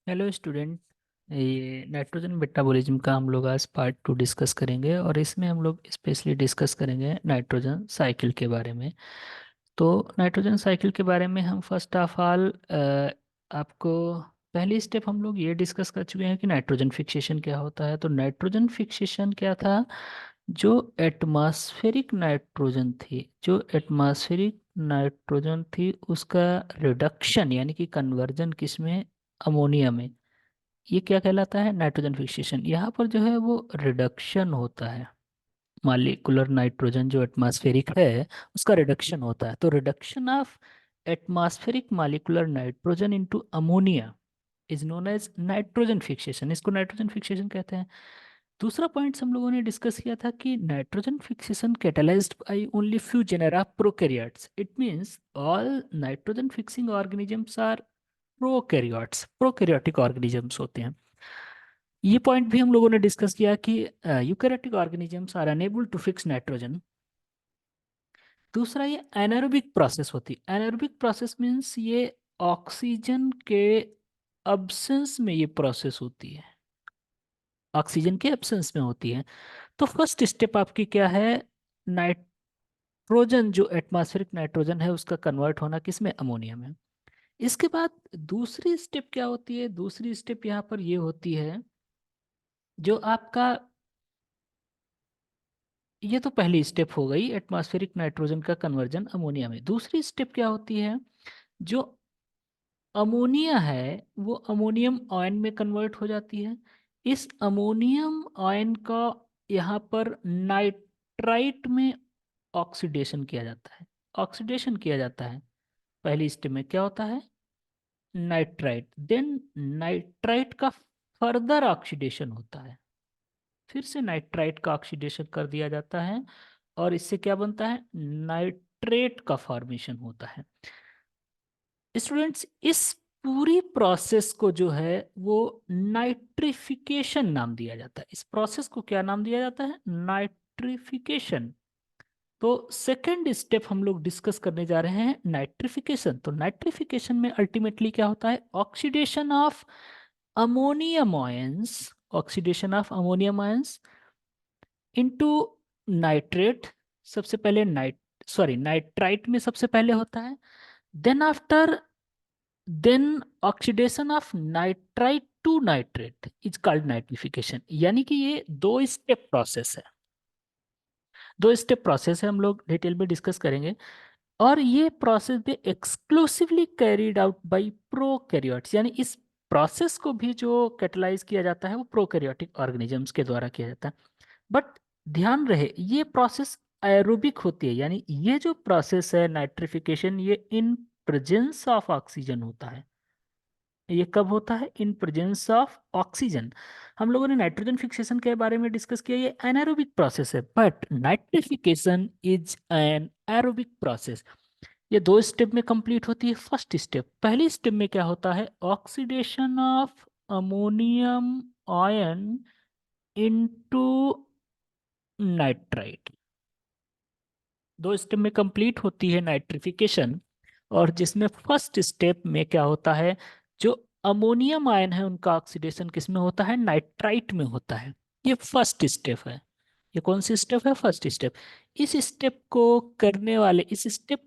Hello student. ये nitrogen metabolism का हम लोग आज पार्ट 2 डिस्कस करेंगे और इसमें हम लोग स्पेशली डिस्कस करेंगे नाइट्रोजन साइकिल के बारे में। तो नाइट्रोजन साइकिल के बारे में हम फर्स्ट ऑफ ऑल आपको पहली स्टेप हम लोग ये डिस्कस कर चुके हैं कि नाइट्रोजन फिक्सेशन क्या होता है। तो नाइट्रोजन फिक्सेशन क्या था? जो एटमॉस्फेरिक नाइट्रोजन थी उसका रिडक्शन यानी कि कन्वर्जन किसमें? अमोनिया में। ये क्या कहलाता है? Nitrogen fixation. यहाँ पर जो है वो रिडक्शन होता है। मालिकुलर नाइट्रोजन जो एटमॉस्फेरिक है उसका रिडक्शन होता है। तो reduction of atmospheric molecular nitrogen into ammonia is known as nitrogen fixation. इसको नाइट्रोजन फिक्सेशन कहते हैं। दूसरा पॉइंट हम लोगों ने डिस्कस किया था कि nitrogen fixation catalysed by only few genera prokaryotes. It means all nitrogen fixing organisms are prokaryotic organisms होते हैं। ये पॉइंट भी हम लोगों ने डिस्कस किया कि eukaryotic organisms are unable to fix nitrogen. दूसरा ये एनारोबिक प्रोसेस होती है। एनारोबिक प्रोसेस मींस ये ऑक्सीजन के अब्सेंस में ये प्रोसेस होती है, ऑक्सीजन के एब्सेंस में होती है। तो फर्स्ट स्टेप आपकी क्या है? नाइट्रोजन जो एटमॉस्फेरिक नाइट्रोजन है उसका कन्वर्ट होना किस में? अमोनिया में। इसके बाद दूसरी स्टेप क्या होती है? दूसरी स्टेप यहाँ पर ये होती है जो आपका, ये तो पहली स्टेप हो गई एटमॉस्फेरिक नाइट्रोजन का कन्वर्जन अमोनिया में। दूसरी स्टेप क्या होती है? जो अमोनिया है वो अमोनियम आयन में कन्वर्ट हो जाती है। इस अमोनियम आयन का यहाँ पर नाइट्राइट में ऑक्सीडेशन किया जाता है। ऑक्सीडेशन किया जाता है। पहली स्टेप में क्या होता है? नाइट्राइट। देन नाइट्राइट का फर्दर ऑक्सीडेशन होता है। फिर से नाइट्राइट का ऑक्सीडेशन कर दिया जाता है और इससे क्या बनता है? नाइट्रेट का फॉर्मेशन होता है। स्टूडेंट्स, इस पूरी प्रोसेस को जो है वो नाइट्रिफिकेशन नाम दिया जाता है। इस प्रोसेस को क्या नाम दिया जाता है? नाइट्रिफिकेशन। तो सेकेंड स्टेप हम लोग डिस्कस करने जा रहे हैं नाइट्रिफिकेशन। तो नाइट्रिफिकेशन में अल्टीमेटली क्या होता है? Oxidation of ammonium ions, oxidation of ammonium ions into nitrate. सबसे पहले नाइट्राइट में सबसे पहले होता है। Then after then oxidation of nitrite to nitrate is called nitrification. यानी कि ये दो स्टेप प्रोसेस है। दो स्टेप प्रोसेस है, हम लोग डिटेल में डिस्कस करेंगे। और ये प्रोसेस भी exclusively carried out by prokaryotes, यानी इस प्रोसेस को भी जो कैटलाइज किया जाता है वो प्रोकैरियोटिक ऑर्गेनिजम्स के द्वारा किया जाता है। बट ध्यान रहे ये प्रोसेस एरोबिक होती है। यानी ये जो प्रोसेस है नाइट्रिफिकेशन ये इन प्रेजेंस ऑफ ऑक्सीजन होता है। ये कब होता है? In presence of oxygen. हम लोगों ने नाइट्रोजन फिक्सेशन के बारे में डिस्कस किया, ये एनारोबिक प्रोसेस है। But nitrification is an aerobic process. ये दो स्टेप में कंप्लीट होती है। फर्स्ट स्टेप, पहली स्टेप में क्या होता है? Oxidation of ammonium ion into nitrite. दो स्टेप में कंप्लीट होती है नाइट्रिफिकेशन। और जिसमें फर्स्ट स्टेप में क्या होता है? जो अमोनियम आयन है उनका ऑक्सीडेशन किस में होता है? नाइट्राइट में होता है। ये फर्स्ट स्टेप है। ये कौन सी स्टेप है? First step. इस स्टेप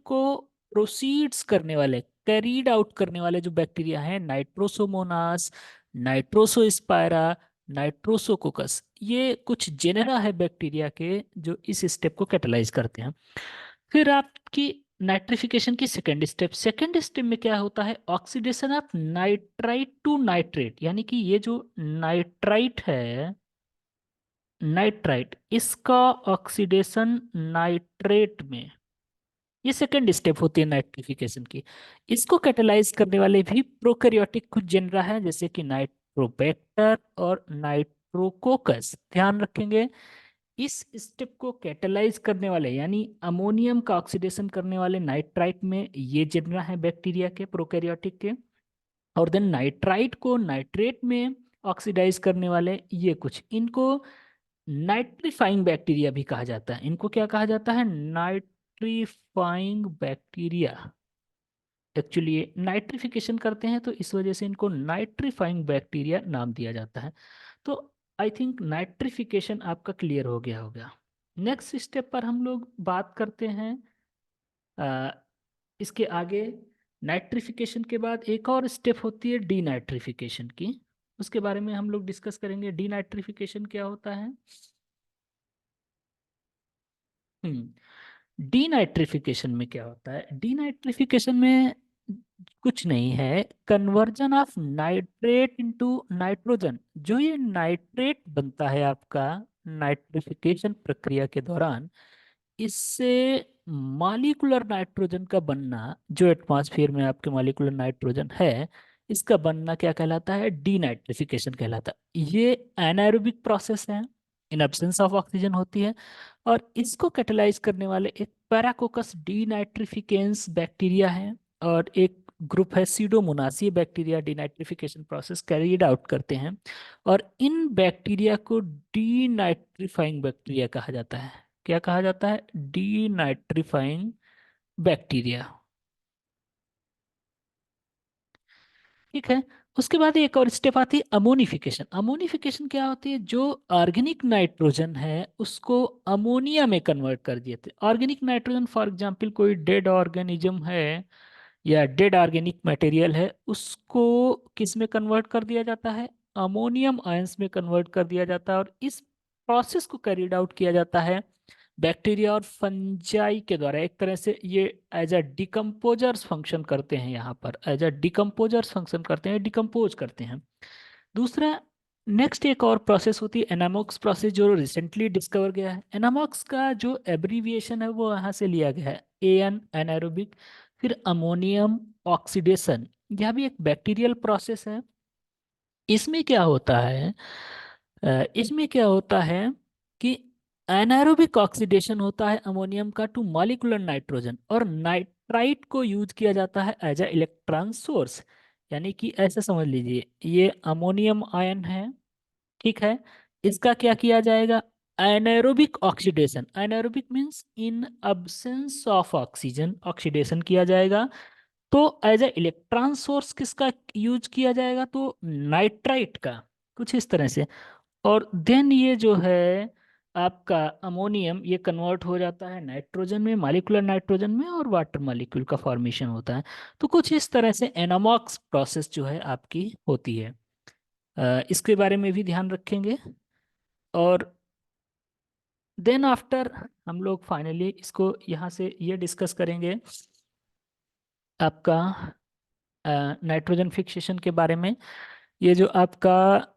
को प्रोसीड्स करने वाले, कैरीड आउट करने वाले जो बैक्टीरिया हैं, नाइट्रोसोमोनास, नाइट्रोसोस्पायरा, नाइट्रोसोकोकस, ये कुछ जेनेरा है बैक्टीरिया के जो इस स्टेप को कैटलाइज करते हैं। फिर आपकी नाइट्रिफिकेशन की सेकेंड स्टेप में क्या होता है? Oxidation of nitrite to nitrate. यानी कि ये जो नाइट्राइट है, नाइट्राइट, इसका ऑक्सीडेशन नाइट्रेट में, ये सेकेंड स्टेप होती है नाइट्रिफिकेशन की। इसको कैटेलाइज करने वाले भी प्रोकैरियोटिक कुछ जेनरा है जैसे कि नाइट्रोबैक्टर और नाइट्रोकोकस। ध्यान रखेंगे इस स्टेप को कैटेलाइज करने वाले यानी अमोनियम का ऑक्सीडेशन करने वाले नाइट्राइट में ये जेनरा है बैक्टीरिया के, प्रोकैरियोटिक के। और देन नाइट्राइट को नाइट्रेट में ऑक्सीडाइज करने वाले ये कुछ, इनको नाइट्रीफाइंग बैक्टीरिया भी कहा जाता है। इनको क्या कहा जाता है? Nitrifying bacteria. एक्चुअली ये नाइट्रिफिकेशन करते हैं, तो इस वजह से इनको नाइट्रीफाइंग बैक्टीरिया नाम दिया जाता है। तो आई थिंक नाइट्रिफिकेशन आपका क्लियर हो गया होगा। नेक्स्ट स्टेप पर हम लोग बात करते हैं अ, इसके आगे। नाइट्रिफिकेशन के बाद एक और स्टेप होती है डीनाइट्रिफिकेशन की, उसके बारे में हम लोग डिस्कस करेंगे। डीनाइट्रिफिकेशन क्या होता है? डीनाइट्रिफिकेशन में क्या होता है? डीनाइट्रिफिकेशन में कुछ नहीं है, conversion of nitrate into nitrogen. जो ये नाइट्रेट बनता है आपका नाइट्रिफिकेशन प्रक्रिया के दौरान, इससे मॉलिक्यूलर नाइट्रोजन का बनना, जो एटमॉस्फेयर में आपके मॉलिक्यूलर नाइट्रोजन है, इसका बनना क्या कहलाता है? डीनाइट्रिफिकेशन कहलाता है। ये एनाएरोबिक प्रोसेस है, इन एब्सेंस ऑफ ऑक्सीजन होती है, और इसको कैटेलाइज करने वाले एक पैराकोकस डीनाइट्रिफिकेंस बैक्टीरिया है, और एक ग्रुप है सीडोमोनास। ये bacteria denitrification process carried out करते हैं, और इन बैक्टीरिया को डीनाइट्रीफाइंग बैक्टीरिया कहा जाता है। क्या कहा जाता है? Denitrifying bacteria. ठीक है। उसके बाद एक और स्टेप आती है अमोनिफिकेशन। अमोनिफिकेशन क्या होती है? जो ऑर्गेनिक नाइट्रोजन है उसको अमोनिया में कन्वर्ट कर दिए थे। ऑर्गेनिक नाइट्रोजन फॉर एग्जांपल कोई डेड ऑर्गेनिज्म है या डेड ऑर्गेनिक मटेरियल है, उसको किस में कन्वर्ट कर दिया जाता है? अमोनियम आयंस में कन्वर्ट कर दिया जाता है, और इस प्रोसेस को कैरीड आउट किया जाता है बैक्टीरिया और फंजाई के द्वारा। एक तरह से ये एज अ डिकम्पोजर्स फंक्शन करते हैं, यहाँ पर एज अ डिकम्पोजर्स फंक्शन करते हैं, डिकम्पोज करते हैं। दूसरा, नेक्स्ट एक और प्रोसेस होती है एनामॉक्स प्रोसेस, जो रिसेंटली डिस्कवर गया है। एनामॉक्स का जो एब्रीविएशन है वो यहाँ से लिया गया है, एन एनारोबिक। फिर अमोनियम ऑक्सीडेशन, यह भी एक बैक्टीरियल प्रोसेस है। इसमें क्या होता है? इसमें क्या होता है कि एनारोबिक ऑक्सीडेशन होता है अमोनियम का टू मॉलिक्यूलर नाइट्रोजन, और नाइट्राइट को यूज किया जाता है एज अ इलेक्ट्रॉन सोर्स। यानी कि ऐसे समझ लीजिए, ये अमोनियम आयन है, ठीक है, इसका क्या किया जाएगा? Anaerobic oxidation. Anaerobic means in absence of oxygen oxidation किया जाएगा। तो एज ए इलेक्ट्रॉन सोर्स किसका यूज किया जाएगा? तो नाइट्राइट का, कुछ इस तरह से। और देन ये जो है आपका अमोनियम, ये कन्वर्ट हो जाता है नाइट्रोजन में, मॉलिक्यूलर नाइट्रोजन में, और वाटर मॉलिक्यूल का फॉर्मेशन होता है। तो कुछ इस तरह से एनामॉक्स प्रोसेस जो है आपकी होती है। इसके बारे में भी ध्यान रखेंगे। और देन आफ्टर हम लोग फाइनली इसको यहाँ से ये डिस्कस करेंगे आपका नाइट्रोजन फिक्सेशन के बारे में। ये जो आपका,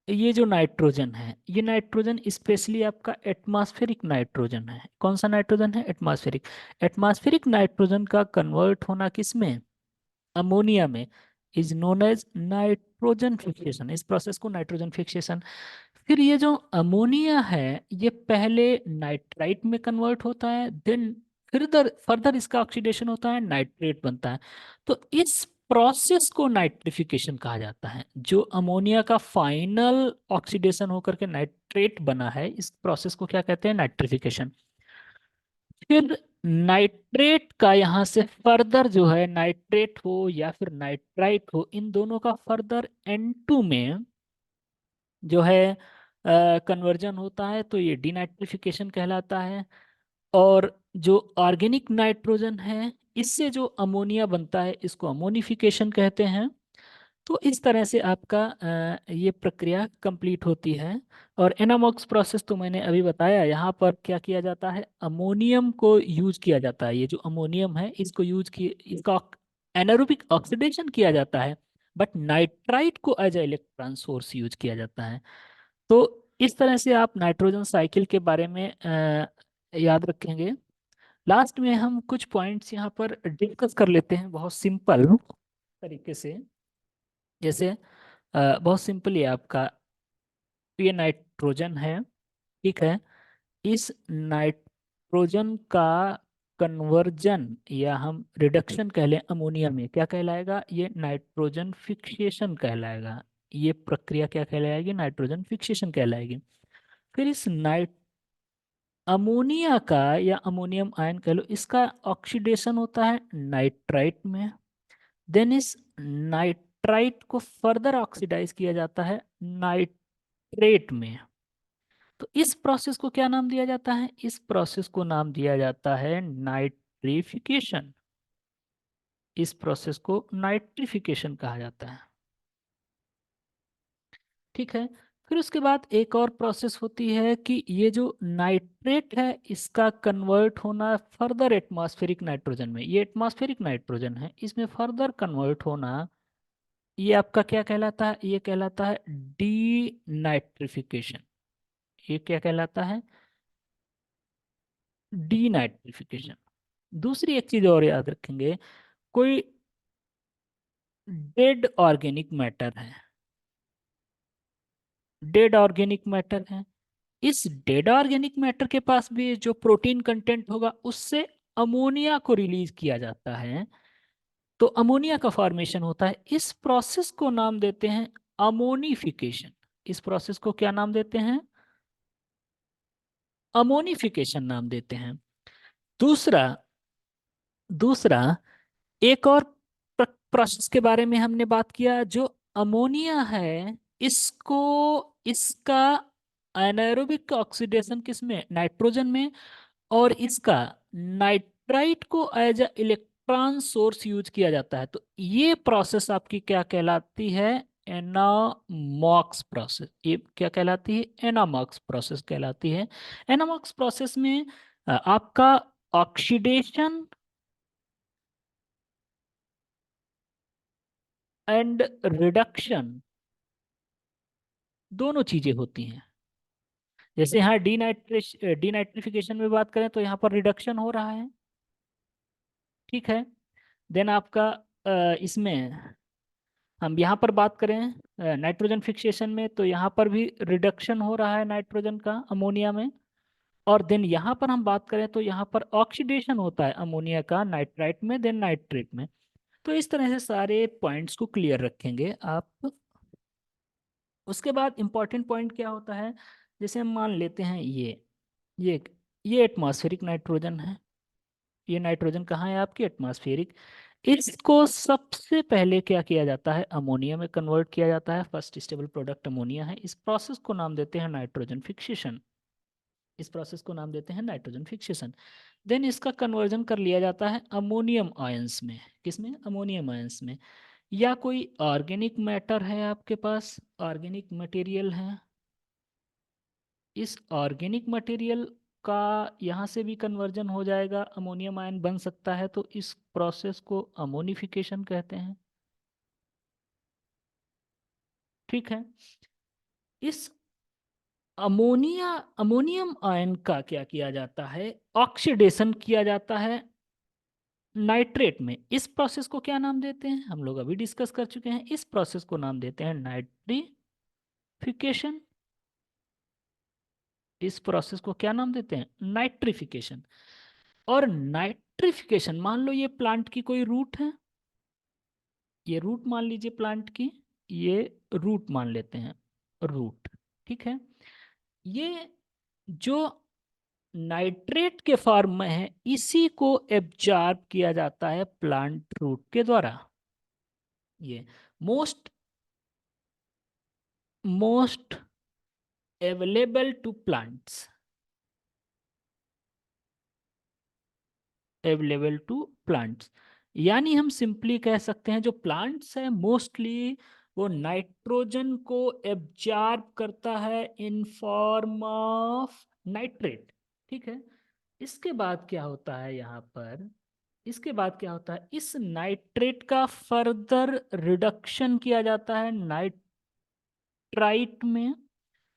ये जो नाइट्रोजन है, ये नाइट्रोजन स्पेशली आपका एटमॉस्फेरिक नाइट्रोजन है। कौन सा नाइट्रोजन है? एटमॉस्फेरिक। एटमॉस्फेरिक नाइट्रोजन का कन्वर्ट होना किस में? अमोनिया में, is known as nitrogen fixation. इस प्रोसेस को नाइट्रोजन फिक्सेशन। फिर ये जो अमोनिया है, ये पहले नाइट्राइट में कन्वर्ट होता है, देन फर्दर फर्दर इसका ऑक्सीडेशन होता है, नाइट्रेट बनता है। तो इस प्रोसेस को नाइट्रिफिकेशन कहा जाता है। जो अमोनिया का फाइनल ऑक्सीडेशन होकर के नाइट्रेट बना है, इस प्रोसेस को क्या कहते हैं? नाइट्रिफिकेशन। फिर नाइट्रेट का यहाँ से फर्दर जो है, नाइट्रेट हो या फिर नाइट्राइट हो, इन दोनों का फर्दर N2 में जो है कन्वर्जन होता है, तो ये डीनाइट्रिफिकेशन कहलाता है। और जो ऑर्गेनिक नाइट्रोजन है, इससे जो अमोनिया बनता है, इसको अमोनिफिकेशन कहते हैं। तो इस तरह से आपका ये प्रक्रिया कंप्लीट होती है। और एनामॉक्स प्रोसेस तो मैंने अभी बताया, यहाँ पर क्या किया जाता है? अमोनियम को यूज किया जाता है। ये जो अमोनियम है, इसको यूज किए, इसका एनारोबिक ऑक्सीडेशन किया जाता है, बट नाइट्राइट को as a electron source use किया जाता है। तो इस तरह से आप नाइट्रोजन साइकिल के बारे में याद रखेंगे। लास्ट में हम कुछ पॉइंट्स यहाँ पर डिस्कस कर लेते हैं, बहुत सिंपल तरीके से। जैसे बहुत सिंपल है आपका, ये नाइट्रोजन है, ठीक है। इस नाइट्रोजन का कन्वर्जन या हम रिडक्शन कह लें अमोनिया में, क्या कहलाएगा? ये नाइट्रोजन फिक्सेशन कहलाएगा। ये प्रक्रिया क्या कहलाएगी? नाइट्रोजन फिक्सेशन कहलाएगी। फिर इस अमोनिया का या अमोनियम आयन कह लो, इसका ऑक्सीडेशन होता है नाइट्राइट में। देन इस नाइट्राइट को फर्दर ऑक्सीडाइज किया जाता है नाइट्रेट में। तो इस प्रोसेस को क्या नाम दिया जाता है? इस प्रोसेस को नाम दिया जाता है नाइट्रिफिकेशन। इस प्रोसेस को नाइट्रिफिकेशन कहा जाता है। ठीक है। फिर उसके बाद एक और प्रोसेस होती है कि ये जो नाइट्रेट है इसका कन्वर्ट होना फर्दर एटमॉस्फेरिक नाइट्रोजन में। ये एटमॉस्फेरिक नाइट्रोजन है, इसमें फर्दर कन्वर्ट होना, ये आपका क्या कहलाता है? ये कहलाता है डी नाइट्रिफिकेशन। ये क्या कहलाता है? D nitrification. दूसरी एक चीज और याद रखेंगे, कोई डेड ऑर्गेनिक मैटर है, डेड ऑर्गेनिक मैटर है, इस डेड ऑर्गेनिक मैटर के पास भी जो प्रोटीन कंटेंट होगा उससे अमोनिया को रिलीज किया जाता है, तो अमोनिया का फॉर्मेशन होता है। इस प्रोसेस को नाम देते हैं अमोनिफिकेशन। इस प्रोसेस को क्या नाम देते हैं? अमोनिफिकेशन नाम देते हैं। दूसरा दूसरा एक और प्रोसेस के बारे में हमने बात किया, जो अमोनिया है इसको, इसका एनाएरोबिक ऑक्सीडेशन किसमें? नाइट्रोजन में। और इसका नाइट्राइट को as a electron source use किया जाता है। तो ये प्रोसेस आपकी क्या कहलाती है? एनामॉक्स प्रोसेस। ये क्या कहलाती है? एनामॉक्स प्रोसेस कहलाती है। एनामॉक्स प्रोसेस में आपका ऑक्सीडेशन एंड रिडक्शन दोनों चीजें होती हैं। जैसे यहाँ डीनाइट्रिफिकेशन में बात करें तो यहाँ पर रिडक्शन हो रहा है। ठीक है। देन आपका इसमें हम यहाँ पर बात करें नाइट्रोजन फिक्सेशन में, तो यहाँ पर भी रिडक्शन हो रहा है नाइट्रोजन का अमोनिया में। और देन यहाँ पर हम बात करें तो यहाँ पर ऑक्सीडेशन होता है अमोनिया का नाइट्राइट में, देन नाइट्रेट में। तो इस तरह से सारे पॉइंट्स को क्लियर रखेंगे आप। उसके बाद इंपॉर्टेंट पॉइंट क्या होता है? जैसे हम मान लेते हैं ये ये एटमॉस्फेरिक नाइट्रोजन है। ये नाइट्रोजन कहाँ है? आपकी एटमॉस्फेरिक। इसको सबसे पहले क्या किया जाता है? अमोनिया में कन्वर्ट किया जाता है। फर्स्ट स्टेबल प्रोडक्ट अमोनिया है। इस प्रोसेस को नाम देते हैं नाइट्रोजन फिक्सेशन। इस प्रोसेस को नाम देते हैं नाइट्रोजन फिक्सेशन। देन इसका कन्वर्जन कर लिया जाता है अमोनियम आयंस में। किसमें? अमोनियम आयंस में। या कोई ऑर्गेनिक मैटर है आपके पास, ऑर्गेनिक मटेरियल है, इस ऑर्गेनिक मटेरियल का यहाँ से भी कन्वर्जन हो जाएगा, अमोनियम आयन बन सकता है, तो इस प्रोसेस को अमोनिफिकेशन कहते हैं। ठीक है। इस अमोनियम आयन का क्या किया जाता है? ऑक्सीडेशन किया जाता है नाइट्रेट में। इस प्रोसेस को क्या नाम देते हैं? हम लोग अभी डिस्कस कर चुके हैं। इस प्रोसेस को नाम देते हैं नाइट्रिफिकेशन। इस प्रोसेस को क्या नाम देते हैं? नाइट्रिफिकेशन। और नाइट्रिफिकेशन, मान लो ये प्लांट की कोई रूट है, ये रूट मान लीजिए प्लांट की, ये रूट मान लेते हैं, रूट। ठीक है। ये जो नाइट्रेट के फॉर्म में है इसी को एब्जॉर्ब किया जाता है प्लांट रूट के द्वारा। ये most most available to plants, available to plants, यानी हम सिंपली कह सकते हैं जो प्लांट्स है मोस्टली वो नाइट्रोजन को एब्जॉर्ब करता है इन फॉर्म ऑफ नाइट्रेट। ठीक है। इसके बाद क्या होता है यहाँ पर? इसके बाद क्या होता है? इस नाइट्रेट का फर्दर रिडक्शन किया जाता है नाइट्राइट में।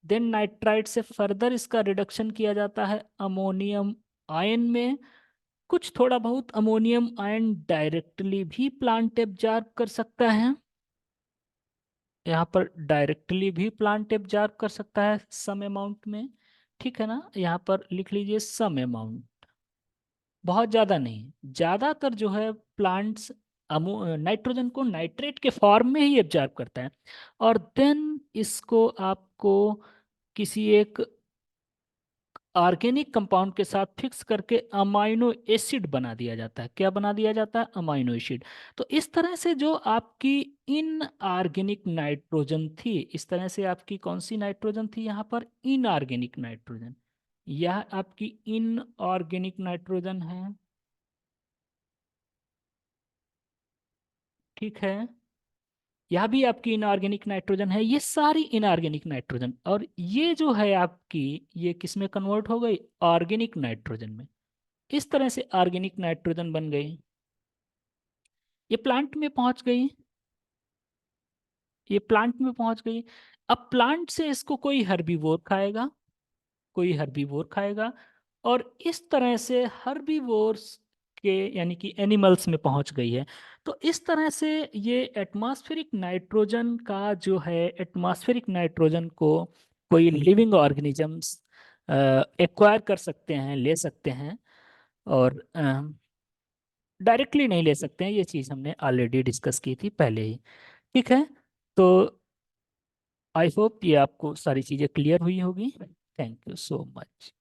देन नाइट्राइट से फर्दर इसका रिडक्शन किया जाता है अमोनियम आयन में। कुछ थोड़ा बहुत अमोनियम आयन डायरेक्टली भी प्लांट एब्जॉर्ब कर सकता है। यहाँ पर डायरेक्टली भी प्लांट एब्जॉर्ब कर सकता है सम अमाउंट में। ठीक है ना? यहाँ पर लिख लीजिए सम अमाउंट, बहुत ज़्यादा नहीं। ज़्यादातर जो है प्लांट्स नाइट्रोजन को नाइट्रेट के फॉर्म में ही एब्जॉर्ब करता है। और देन इसको आपको किसी एक ऑर्गेनिक कंपाउंड के साथ फिक्स करके अमाइनो एसिड बना दिया जाता है। क्या बना दिया जाता है? Amino acid. तो इस तरह से जो आपकी इनऑर्गेनिक नाइट्रोजन थी, इस तरह से आपकी कौन सी नाइट्रोजन थी यहाँ पर? Inorganic nitrogen. यह आपकी इनऑर्गेनिक नाइट्रोजन है। ठीक है, यह भी आपकी इनऑर्गेनिक नाइट्रोजन है। ये सारी इनऑर्गेनिक नाइट्रोजन, और ये जो है आपकी, ये किस में कन्वर्ट हो गई? ऑर्गेनिक नाइट्रोजन में। इस तरह से ऑर्गेनिक नाइट्रोजन बन गई। ये प्लांट में पहुंच गई, ये प्लांट में पहुंच गई। अब प्लांट से इसको कोई हर्बीवोर खाएगा, कोई हर्बीवोर खाएगा, और इस तरह से हर्बीवोर्स के यानी कि एनिमल्स में पहुंच गई है। तो इस तरह से ये एटमॉस्फेरिक नाइट्रोजन का जो है, एटमॉस्फेरिक नाइट्रोजन को कोई लिविंग ऑर्गेनिजम्स एक्वायर कर सकते हैं, ले सकते हैं, और डायरेक्टली नहीं ले सकते हैं। ये चीज़ हमने ऑलरेडी डिस्कस की थी पहले ही। ठीक है, तो आई होप ये आपको सारी चीज़ें क्लियर हुई होगी। Thank you so much.